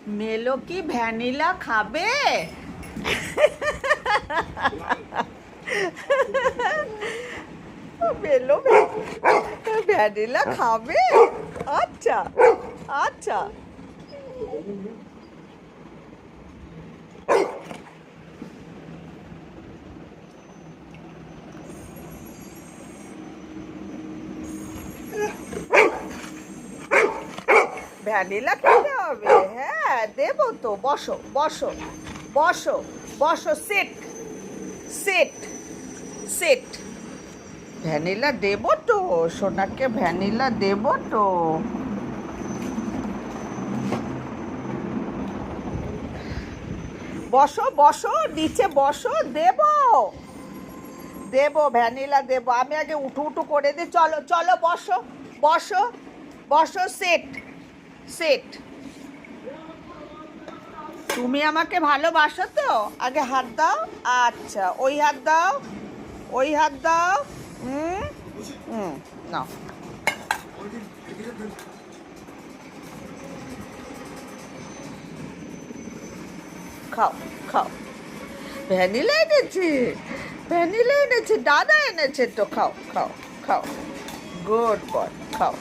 মেলো কি ভ্যানিলা খাবে? মেলো ভ্যানিলা খাবে? আচ্ছা আচ্ছা। ভ্যানিলা খেতে হবে? হ্যাঁ দেবো তো, বসো বসো বসো বসো, সিট সিট সিট। ভ্যানিলা দেবো তো, সোনাকে ভ্যানিলা দেবো তো। বসো বসো, নিচে বসো, দেবো দেবো ভ্যানিলা দেবো। আমি আগে উঠু উঠু করে দিই। চলো চলো বসো বসো বসো, সিট সিট। তুমি আমাকে ভালোবাসো তো? আগে হাত দাও। আচ্ছা, ওই হাত দাও, ওই হাত দাও। হুম হুম, নাও। খাও খাও। ভ্যানিলা এনেছে, ভ্যানিলা এনেছে, দাদা এনেছে তো। খাও খাও খাও, গুড বয়, খাও।